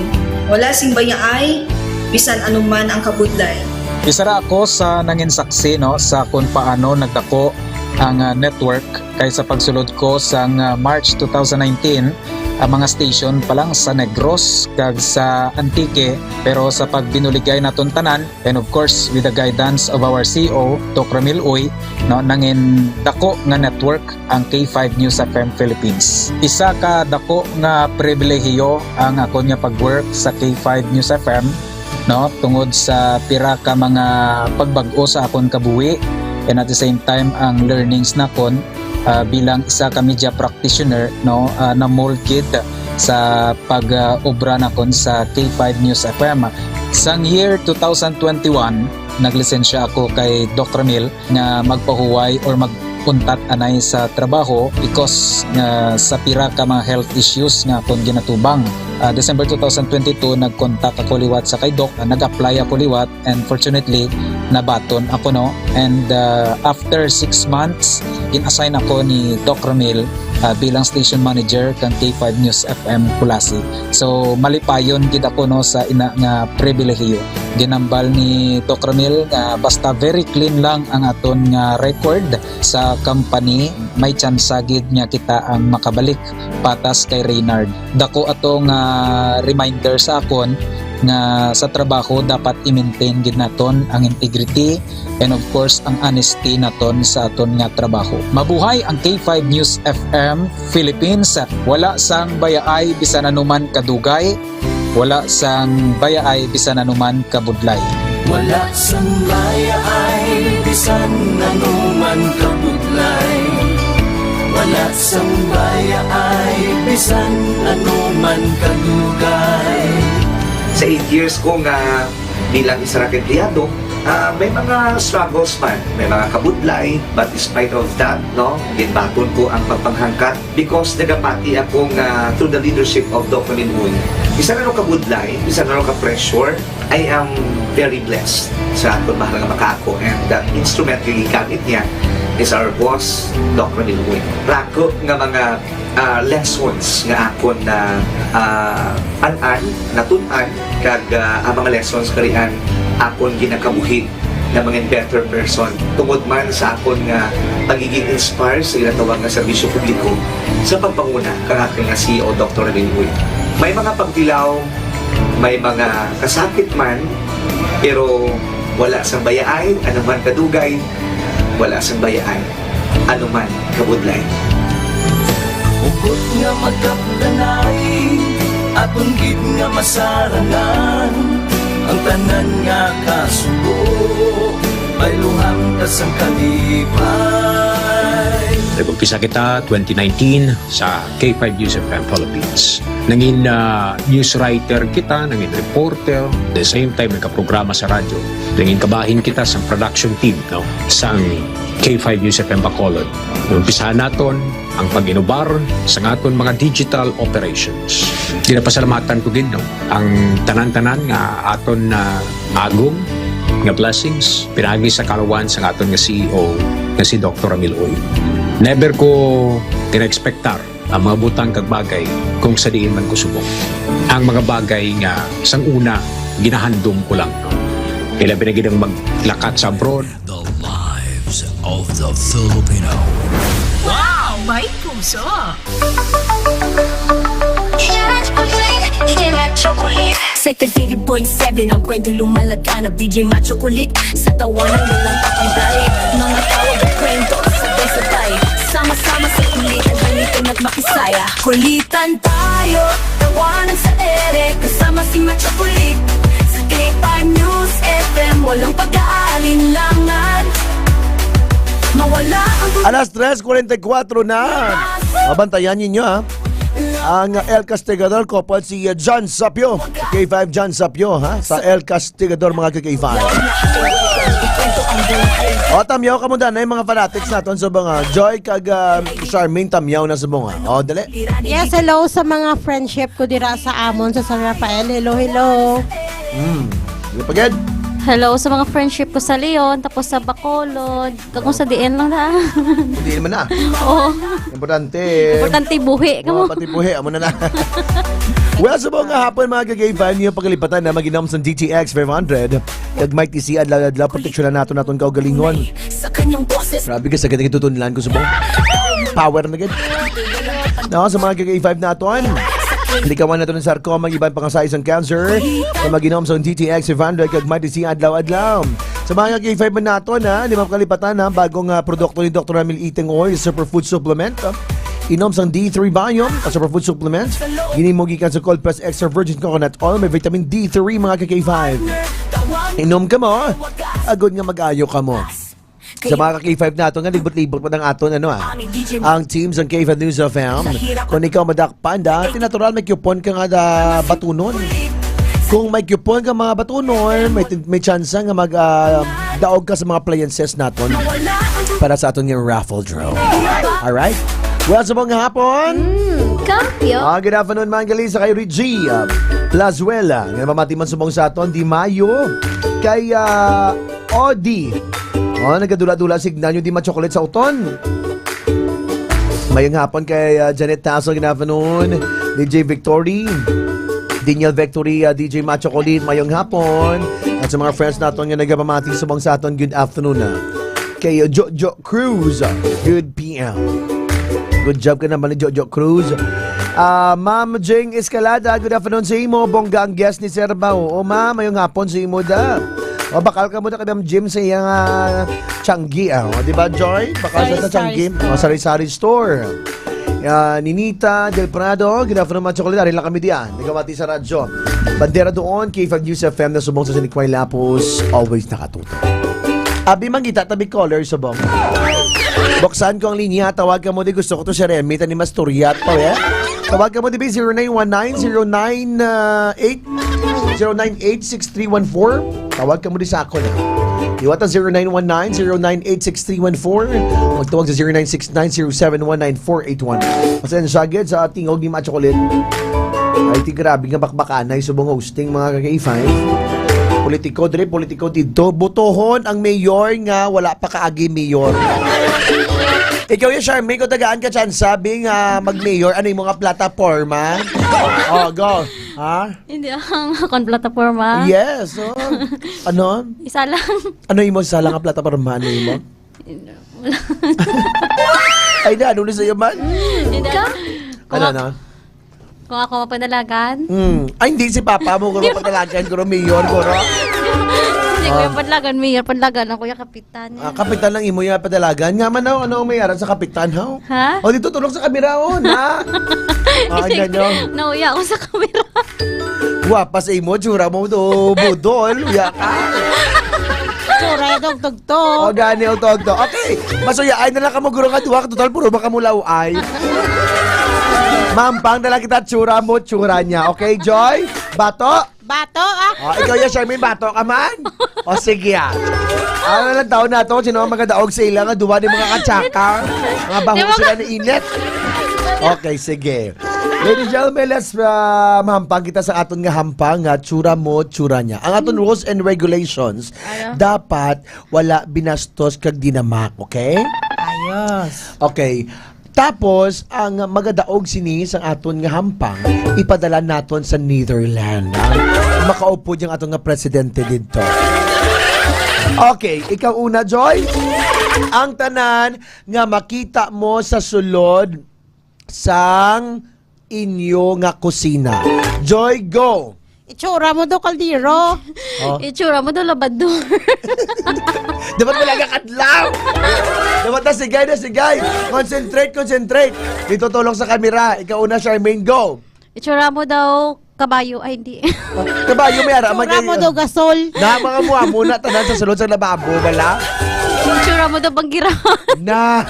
Wala sing bayaay, bisan anuman ang kabudlay. Isa ra ako sa nangin saksi no sa kung paano nagdako ang network kay sa pagsulod ko sa March 2019 ang mga station pa lang sa Negros kag sa Antique, pero sa pagbinuligay naton tanan and of course with the guidance of our CEO Dr. Ramil Uy no nangin dako nga network ang K5 News FM Philippines. Isa ka dako nga pribilehiyo ang ako nga pagwork sa K5 News FM no tungod sa pira ka mga pagbag-o sa akon kabuhi and at the same time ang learnings nakon bilang isa ka media practitioner no na molded sa pag-obra nakon sa K5 News FM. Sang year 2021 naglisensya ako kay Dr. Ramil nga magpahuway or magpuntat anay sa trabaho because sa pira ka mga health issues nga akong ginatubang. December 2022 nag-contact ako liwat sa kay Doc, nag-apply ako liwat, and fortunately nabaton ako no. And after 6 months in-assign ako ni Doc Ramil bilang station manager kang K5 News FM Kulasi. So malipayon gid ako no sa ina nga pribilehiyo. Ginambal ni Doc Ramil nga basta very clean lang ang aton nga record sa company, may chance gid nga kita ang makabalik patas kay Reynard. Dako atong reminder sa akon nga sa trabaho dapat i-maintain gid naton ang integrity and of course ang honesty naton sa aton nga trabaho. Mabuhay ang K5 News FM Philippines. Wala sang bayaay bisan anuman kadugay, wala sang bayaay bisan anuman kabudlay. Wala sang bayaay bisan anuman kabudlay. Wala sang bayaay bisan anuman kadugay. Sa 8 years ko nga bilang isa ra empleyado, may mga struggles man, may mga kabudlay, but despite of that, no, ginbaton ko ang pagpanghangkat because nagapati ako nga through the leadership of Dr. Minun. Isa na kabudlay, isa na ka-pressure, I am very blessed sa atong mahal nga makaako, and the instrument nga gigamit niya is our boss, Dr. Minun. Rako nga mga lessons nga akon na an-an, natunan, kag ang mga lessons karian akon ginakabuhi na mga better person tungod man sa akon nga pagiging inspired sa ginatawag nga serbisyo publiko sa pagpanguna kang aking nga CEO Dr. Ramil. May mga pagtilaw, may mga kasakit man, pero wala sang bayaay, anuman kadugay, wala sang bayaay, anuman kabudlay. Ugot nga magkapdanay, atong gid nga masarangan, ang tanan nga kasubo, may luhang kasang kalipay. Nag-umpisa kita 2019 sa K5 News FM Philippines. Nangin news writer kita, nangin reporter, at the same time nagka-programa sa radyo. Nangin kabahin kita sa production team, no, sa K5 News FM Bacolod. Umpisahan naton ang pag-inubar sa aton mga digital operations. Ginapasalamatan ko din, no, ang tanan-tanan nga aton na agong nga blessings pinagi sa kalawan sa aton nga CEO nga si Dr. Ramil Uy. Never ko tina-expectar ang mga butang kag bagay kung sa diin man ko subok. Ang mga bagay nga sang una ginahandom ko lang, no. Kailan pinagidang maglakat sa abroad. The lives of the Filipino. Wow! May puso! Sa 30.7 ang kwento lumalaga na DJ Macho Kulit. Sa tawanan mo lang pakibay, mga tawag at kwento sabay-sabay, sama-sama sa kulitan, gamitin at makisaya. Kulitan tayo, tawanan sa ere, kasama si Macho Kulit. Sa K5 News FM, walang pag-aalinlangan, mawala ang Alas 3:44 na. Mabantayan ninyo ha. Ang El Castigador couple si John Sapio. K5 John Sapio ha. Sa El Castigador mga K5. O tamyaw ka mo na yung mga fanatics natin sa mga Joy kag Charmaine tamyaw na sa mga. O dali. Yes, hello sa mga friendship ko dira sa Amon sa San Rafael. Hello, hello. Pagad. Hello sa mga friendship ko sa Leon, tapos sa Bacolod, kung sa DN lang na. Hindi naman na. Oo. Importante. Importante buhi ka mo. Pati buhi, amo na. Well, sa mga hapon mga kagayfan, yung pagalipatan na mag-inom sa DTX 500. Kag Mike TC, adlaw proteksyon na natin kaugalingon. Grabe ka sa ganang itutunlan ko sa buong power na gid. No, sa mga kagayfan natin. Hindi ka man nato ng sarcoma, ibang pangasayas ng cancer na mag-inom sa DTX 500 kag Mike TC adlaw-adlaw. Sa mga kagayfan man natin, limang kalipatan bagong produkto ni Dr. Ramil Eating Oil, Superfood Supplement. Inom sang D3 Biome, a superfood supplement. Ginimogikan sa cold pressed extra virgin coconut oil, may vitamin D3 mga kk5. Inom ka mo, agad nga mag-ayo ka mo. Sa mga K5 nato nga, libot-libot pa ng aton ang teams ng K5 News FM. Kung ikaw madakpanda, tinatural may coupon ka nga batunon. Kung may coupon ka mga batunon, may chance nga daog ka sa mga appliances naton para sa aton yung raffle draw. Alright? Well, sa mga hapon. Kampiyon. Good afternoon, mga gali sa kay Reggie Plazuela. Ngayon mamati man sumong sa aton, Di Mayo. Kay Odi. Nagkadula-dula signal nyo di ma-chocolate sa uton. Mayang hapon kay Janet Tasso, good afternoon. DJ Victory. Daniel Victory, DJ Ma-Chocolate, mayang hapon. At sa mga friends natin nga nagpamati sumong sa aton, good afternoon na. Kay Jojo Cruz, good PM. Good job ka naman ni Jojo Cruz. Ma'am Jing Escalada, good afternoon sa imo. Bongga ang guest ni Sir Bao. O ma'am, mayong hapon sa imo da. O bakal ka muna kay Ma'am Jim sa iyang Changi. Di ba Joy? Bakal sa Changi. Sari-sari store. Ninita Del Prado, good afternoon mga chocolate. Lang kami diyan. Nagawati sa radyo. Bandera doon, K5 News FM na subong sa Sinikway Lapos. Always nakatuto. Abi mangita tabi caller subong. Buksan ko ang linya, tawag ka mo di gusto ko to si Remy, tani mas turyat pa Tawag ka mo di 0919-098-6314. Tawag ka mo di sa ako na. Iwata 0919-098-6314. Magtawag sa 0969-0719481. Pasensya agad sa tingog ni Ma-Chocolate. Ay ti grabe nga bakbakan na subong hosting mga kaka-A5. Politiko dire, politiko dito. Botohon ang mayor nga wala pa kaagi mayor. Ikaw yung Charmaine, kung tagaan ka dyan, sabi nga mag-mayor, ano yung mga plataforma? Go. Ha? Hindi akong plataforma. Yes. Ano? Isa lang. Ano yung mo isa lang ang plataforma? Ano yung mo? Ay na, ano na sa'yo man? Hindi Ano? Kung ako mapadalagan? Ay, hindi si Papa mo, kung mapadalagan, kung mayor, kung Hindi ko yung padalagan ako yung kapitan. Kapitan lang imo yung padalagan. Nga man ano ang mayaran sa kapitan, ha? Ha? O, dito tulog sa kamera, ha? Nauya ako sa kamera. Guwapa sa imo, tsura mo do, budol, uya ka. Tsura, dog to. O, gani, tog to. Okay, masuyaan na lang ka mo, guro ka duwak, total, puro makamulaw ay. Mampang na lang kita, tsura mo, tsura niya. Okay, Joy? Bato? Ikaw yung Charmaine, bato ka man? O, sige Ano lang taon na to, sino ang magadaog sa ila nga, duwa ni mga katsaka. Mga baho sila ni init. Okay, sige. Ladies and gentlemen, let's mahampang kita sa aton nga hampang nga, tsura mo, tsura niya. Ang aton rules and regulations, dapat wala binastos kag dinamak, okay? Ayos. Okay. Tapos, ang magadaog sini sa aton nga hampang, ipadala naton sa Netherlands. Makaupo diyang aton nga presidente dito. Okay, ikaw una, Joy. Ang tanan nga makita mo sa sulod sang inyo nga kusina. Joy, go! Itsura mo do kaldero. Itsura mo do labador. Dapat malaga kadlaw. Dapat na sigay. Concentrate. Dito tulong sa kamera. Ikaw una, Charmaine, go. Itsura mo daw kabayo. Ay, hindi. Kabayo, may ara. Itsura mo do gasol. Na, mga mua muna. Tanan sa sulod sa lababo. Wala? Itsura mo daw banggirahan. Na.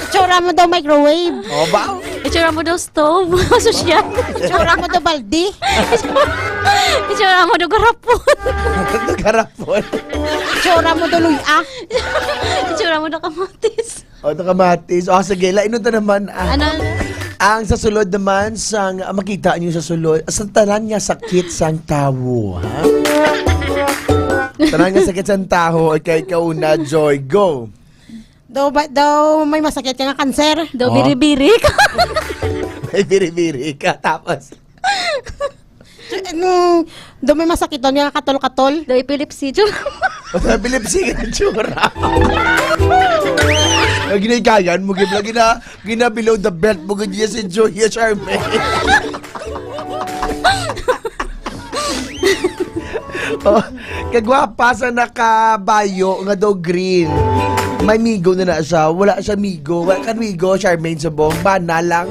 Itsura mo daw microwave. O ba? Itsura mo daw stove. Sosyal. Itsura mo daw baldi. Itsura mo daw garapon. Garapon. Itsura mo daw luya. Itsura mo daw kamatis. O, ito kamatis. O, sige. Lainon ta naman. Ano? Ang sa sulod naman, sang makita niyo sa sulod, sa tanan niya sakit sang tawo, ha? Tanan niya sakit sang tawo. Okay, ikaw na, Joy. Go. Daw may masakit ka nga kanser. Daw biribiri ka. May biribiri ka. Tapos? Daw may masakit doon nga katol-katol. Daw epilepsy. Epilepsy ka na tsura. Ginagayan mo, gina below the belt mo, ganyan si Julia Charmaine. Kagwapa sa nakabayo nga daw green. May migo na siya. Wala siya migo. Wala ka migo, Charmaine Subong. Bana lang.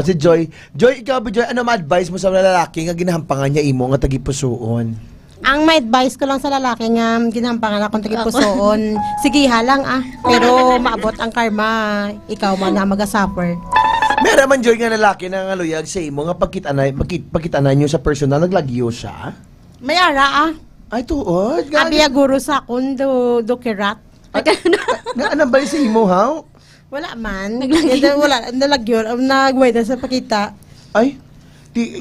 Si Joy. Joy, ikaw ba, Joy? Ano ma-advise mo sa lalaki nga ginahampangan niya imo nga tagipusoon? Ang may advice ko lang sa lalaki nga ginahampangan akong tagipusoon. Sige, halang Pero maabot ang karma. Ikaw man na mag-suffer. Meron man, Joy, nga lalaki na nga luyag sa imo nga pagkitanan niyo sa personal, naglagyo siya? May ara Ay, tuod. Abiya guro sa akong do kirat. Nga anong ba si imo, ha? Wala man. Wala, nalagyon. Nagway na sa pakita. Ay,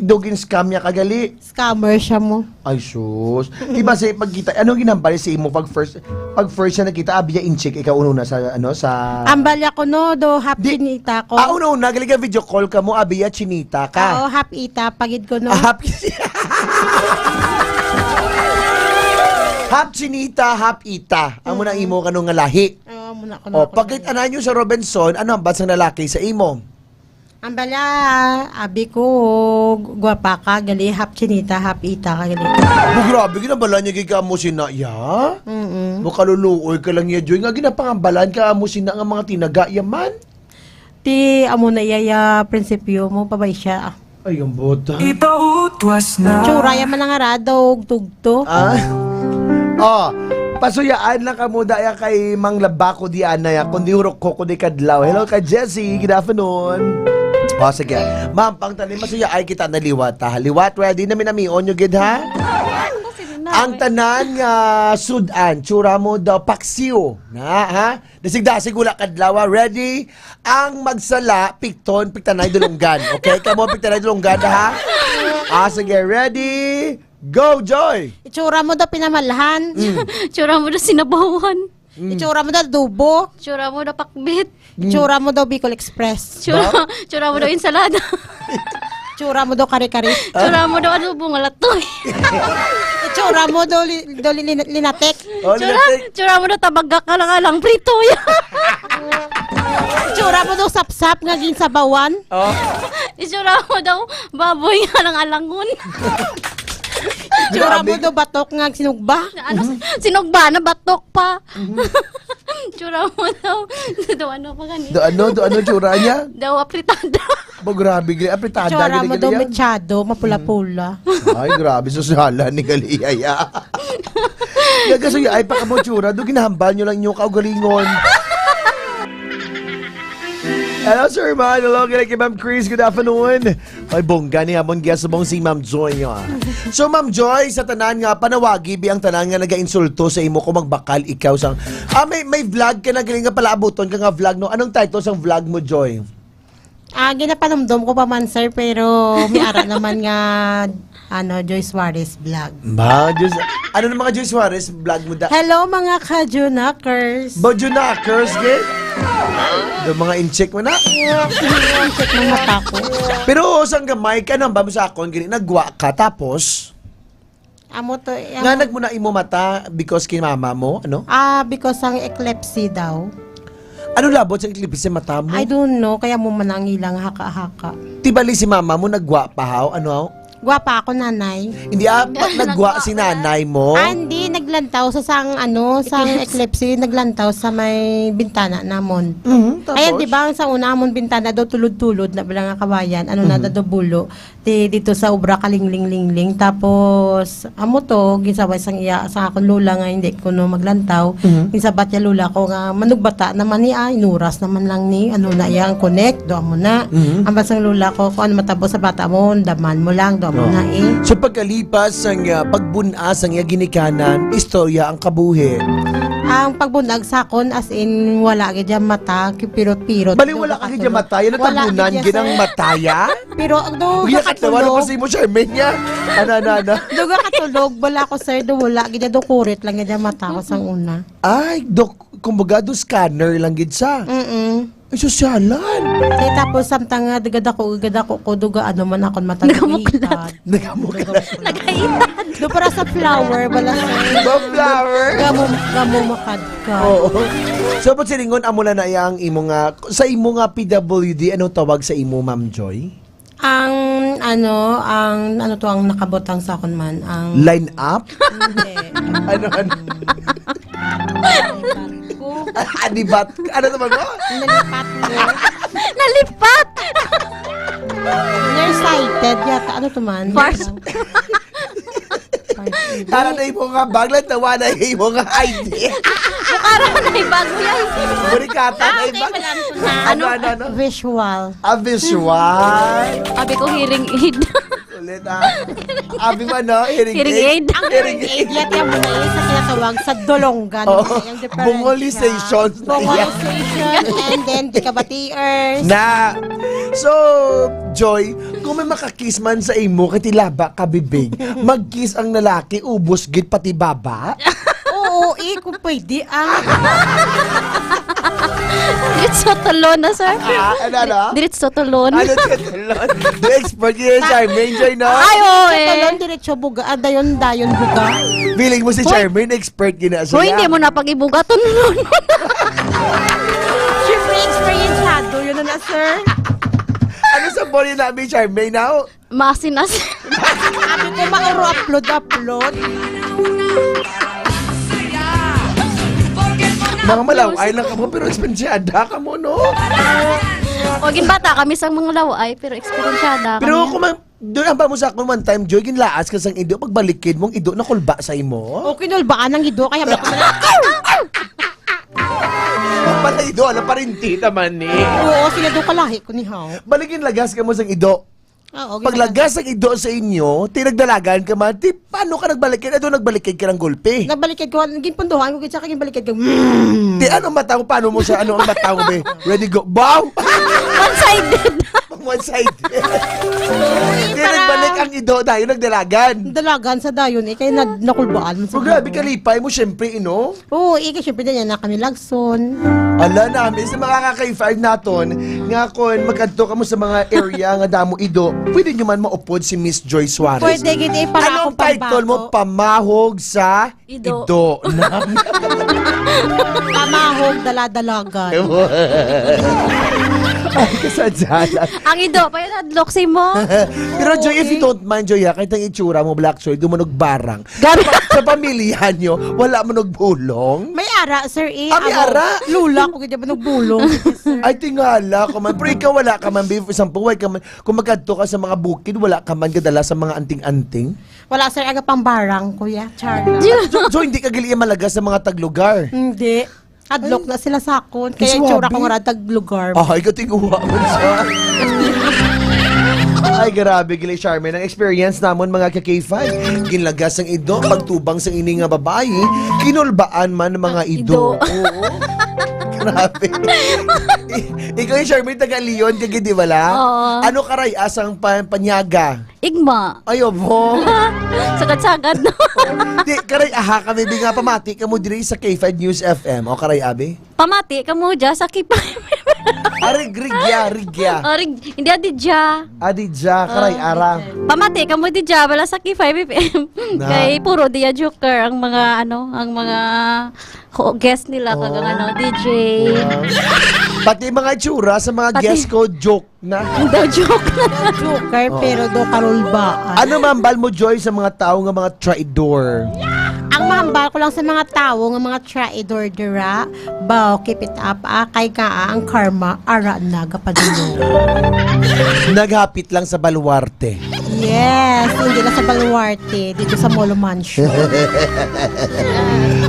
dogin scam niya kagali. Scammer siya mo. Ay, sus. Diba sa pagkita, anong ginambali sa imo pag first siya nakita, abiya incheck, ikaw uno na sa, Ambalya ko no, do happy chinita ko. Una, galing video call ka mo, abiya chinita ka. Oo, happy ita, pagid ko no. Happy Hap chinita, hap ita. Ang muna imo kanong nga lahi. Oo, muna ko O, pagkit anan nyo sa Robinson, ano ang bansang lalaki sa imo? Ambalya, abi ko, guwapa ka, gali, hap chinita, hap ita ka, gali. Grabe, ginabala niya kay mo sina, ya? Makaluluoy ka lang niya, Joy. Nga ginapangambalan ka mo sina nga mga tinaga, yaman? Ti, amo na iya prinsipyo mo, pabay siya. Ay, ang bota. Ipautwas na. Tsura, yaman nga radaw, tugto. Pasuyaan lang ka mo daya kay Mang Labako di anaya, kundi hurok ko kundi kadlaw. Hello ka Jessie, good afternoon. Sige. Ma'am, pang tanim masuyaan kita na liwat ha. Liwat, ready na minamion nyo gid ha? Ang tanan nga sudan, tsura mo daw paksiw. Na, ha? Dasig-dasig wala kadlaw, ready? Ang magsala, pikton, piktanay dulunggan. Okay? Kamo piktanay dulunggan ha? Sige, ready? Go, Joy! Itsura mo daw pinamalahan. Itsura mo daw sinabawan. Itsura mo daw dubo. Itsura mo daw pakbit. Itsura mo daw Bicol Express. Itsura mo daw insalada. Itsura mo daw kare-kare. Itsura mo daw adobo nga latoy. Itsura mo daw linatek. Itsura mo daw tabagak ka lang prito. Itsura mo daw sapsap nga ginsabawan. Itsura mo daw baboy nga lang alangon. Tsura mo daw batok nga sinugba. Sinugba na batok pa. Tsura mo daw ano pa ganito. Do ano tsura niya? Daw apritada. Grabe, apritada. Tsura mo daw mechado, mapula-pula. Ay, grabe, susala ni Galiyaya. Gagasuya, ay pa ka mo tsura, do ginahambal nyo lang yung kaugalingon. Hello, Sir Man. Hello, kay Ma'am Chris. Good afternoon. Ay, bongga ni Hamon Giya subong si Ma'am Joy nyo. So, Ma'am Joy, sa tanan nga, panawagi ang tanan nga nag-insulto sa imo kung magbakal ikaw sang... may vlog ka na galing nga pala abuton ka nga vlog, no? Anong title sang vlog mo, Joy? Ginapanamdom ko pa man, sir, pero may ara naman nga Joy Suarez vlog. Ano na mga Joy Suarez vlog mo da? Hello, mga ka-Junakers. Junakers, git? Do mga in-check mo na? In-check ng mata ko. Pero sang gamay ka nang ba mo sa akon, gini, nagwa ka, tapos? Amo to. Nga nagmuna imo mata because kin mama mo, ano? Because ang epilepsy daw. Ano labot sa epilepsy mata mo? I don't know, kaya mo manangilang haka-haka. Tibali si mama mo nagwa pa haw, ano? Gwapa ako, nanay. Hindi nagwa si nanay mo? Hindi, naglantaw sa sang epilepsy, naglantaw sa may bintana namon. Tapos? Ayan, di ba, sa una amon bintana daw tulod-tulod na bilang nga kawayan, na daw bulo. Dito sa ubra kalingling-lingling. Tapos, amo to, gisaway sang iya, sa akong lula nga, hindi ko no maglantaw. Gisabat ya lula ko nga, manugbata naman ni inuras naman lang ni, na yang connect, doon mo na. Ang basang lula ko, kung ano matabo sa bata mo, daman mo lang, doon mo na eh. So pagkalipas ang pagbunas ang ginikanan, istorya ang kabuhi. Ang pagbunag sa akon as in wala gid jam mata, pirot-pirot. Bali wala ka gid mataya na tabunan ginang mataya? Pero do katulog. Wala pa mo Charmaine niya. Ana. Duga katulog wala ko sir do wala gid do kurit lang gid mata ko sang una. Ay, kumbaga do scanner lang gid sa. Ay, sosyalan. Tapos samtang gada ko duga man akon mata. Nagamuklat. Nagaitad. Do para sa flower wala sa flower. Gamo makad ka. Oo. So pag silingon amo na yang imo nga sa imo nga PWD ano tawag sa imo Ma'am Joy? Ang nakabotang sa akon man ang line up? Hindi. ano? Adibat. Ano naman mo? Nalipat mo. Nalipat! Nearsighted yata. Ano to man? Tara na imo nga baglan, tawa na imo nga ID. Bukara na ibago yan. Burikata na ibago. Ano? Visual. Visual. Sabi ko hearing aid. ulit Abi man no, hearing aid. Ang hearing aid, yata mo na yun sa kinatawag sa dolonggan. Bungolization. Bungolization and then di ka ba tears. Na. So, Joy, kung may makakiss man sa imo, katilaba ka bibig, magkiss ang lalaki, ubos gid pati baba. Oo, kung pwede Diretso talon na, sir. Ano? Diretso talon. Ano talon? The expert yun, Charmaine, Joy, no? Ay, oo talon, diretso buga. Dayon buga. Feeling mo si Charmaine, expert gina siya. Kung hindi mo na pag-ibuga, tulon. Siyempre, experienceado. Yun na, sir. Ano sa body namin, Charmaine, now? Masinas. Abi ko mauro upload. Mga malaway lang ka mo, pero ekspensyada ka mo, no? Ogin bata kami sa mga laway, pero eksperensyada kami. Pero kung doon ang mo sa akin one time, Joy, ginlaas ka sang ido, pagbalikid mong ido, nakulba sa imo. Okay, nulbaan ng ido, kaya may Pala ido, alam pa rin tita man ni. Oo, sila doon kalahi ko ni How. Balikin lagas ka mo sang ido. Paglagas ang ido sa inyo, tinagdalagan ka man, paano ka nagbalikid? Ano nagbalikid ka ng gulpi? Nagbalikid ko, naging punduhan ko, kaya balikid ko. Di, ano mata mo? Paano mo siya? Ano ang mata mo, be? Ready, go. Wow! One-sided. One-sided. Di, nagbalik ang ido dahil nagdalagan. Dalagan sa dayon, kaya nakulbaan mo sa grabe kalipay mo, syempre, ino? Oo, syempre na yan na kami lagson. Ala namin, sa mga kakay-5 naton, nga kung magkanto ka mo sa mga area nga damo ido, pwede nyo man maupod si Miss Joy Suarez. Pwede, gini, para anong title mo? Pamahog sa ido. Pamahog, daladalagan. Ay, kasadyalan. Ang ido, pa yun adloksin mo. Pero Joy, if you don't mind, Joy, kahit ang itsura mo, Black Soy, dumanog barang. Sa pamilya nyo, wala mo nagbulong? May ara, sir, may ara? Lula ko, kaya ba nagbulong? Ay, tingala ko man. Pero ikaw wala ka man, isang puway ka man. Kung magkadto ka sa mga bukid, wala ka man kadala sa mga anting-anting? Wala, sir, aga pang barang, kuya. Charla. So, hindi ka gali malaga sa mga taglugar? Hindi. Adlock na sila sa akon. Kaya yung tsura ko nga taglugar. Ay, katinguha mo siya. Ay, grabe, Gili Charmaine. Ang experience namon mga ka-K5. Ginlagas ang ido, pagtubang sa ini nga babae, kinulbaan man mga ido. Oo. Grabe. Ikaw yung Charmaine, taga-Leon, kaya di wala? Oo. Ano karay asang panyaga? Igma. Ayo mo. Sagad-sagad, no? Di, karay aha kami, nga pamati ka mo diri sa K5 News FM. O karay, abi? Pamati ka mo dyan sa kipa. Rigya. Hindi adidya. Adidya, karay, ara. Pamati ka mo didya, wala sa K5FM. Kay puro dia joker ang mga guest nila kagang DJ. Pati mga itsura sa mga guest ko, joke na. Joke. Joker, pero do karulbaan. Ano mambal mo, Joy, sa mga tao nga mga traidor? Ang mahambal ko lang sa mga tao nga mga traidor dira, bao keep it up, kay ka ang karma ara naga padino. Naghapit lang sa baluarte. Yes, hindi lang sa baluarte, dito sa Molo Mansion.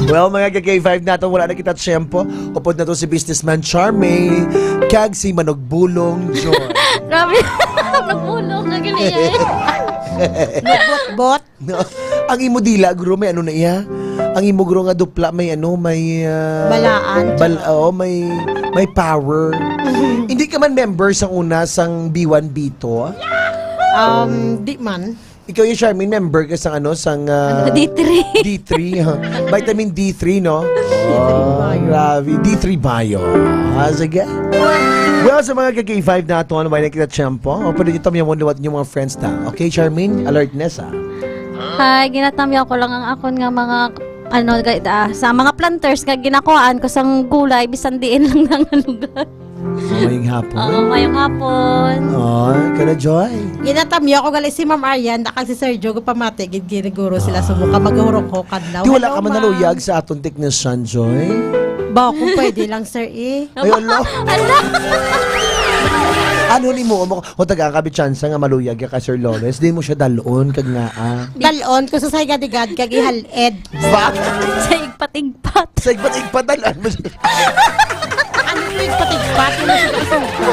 Well, mga K5 natin, wala na kita tiyempo. Upod na to si businessman Charmaine, kag si Manogbulong Joy. Grabe, nagbulong na ganyan. Nagbot-bot. No. Ang imo dila, guro, may ano na iya? Ang imo guro nga dupla, may may... balaan. May power. Hindi ka man member sa una sang B1, B2? Di man. Ikaw yung Charmaine, member ka sang D3. D3, vitamin D3, no? Oh, grabe. D3 Bio. Sige. Well, sa mga K5 na ito, may nakita tiyempo. O, pwede nyo tamyawan liwat nyo mga friends na. Okay, Charmaine? Alertness, Hi, ginatamyaw ko lang ang akon nga mga sa mga planters nga ginakuhaan ko sang gulay bisan diin lang ng lugar. Mayong hapon. Oo, mayong hapon. Oh, kana Joy. Ginatamyaw ko gali si Ma'am Arian, kag si Sir Jogo pamati giniguro sila subuka maghurok ko kadlaw. Di wala ka man naluyag sa aton technician, Joy? Ba, kung pwede lang, sir, Ay, Allah. Ano ni mo o taga-kabit chance nga maluyag ka Sir Lawrence, di mo siya dalon kag nga Dalon ko sa saygadigad kag ihaled. Sa igpat-igpat. Sa igpat-igpat dalan mo siya. Ano yung igpat-igpat? Ano siya kasungka?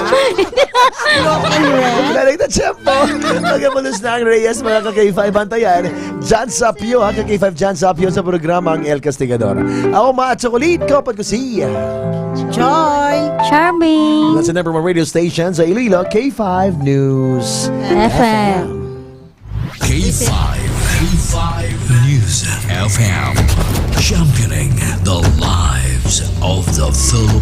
Rock and roll. Lalag na tiyempo. Magamulos na ang Reyes, mga ka-K5 bantayan. Jan Sapio, ha, ka-K5 Jan Sapio sa programang El Castigador. Ako ma-chocolate ko pag si Joy. Charming. That's the number 1 radio station sa Iloilo, K5 News FM. K5 News FM. Championing the lives of the Philippines.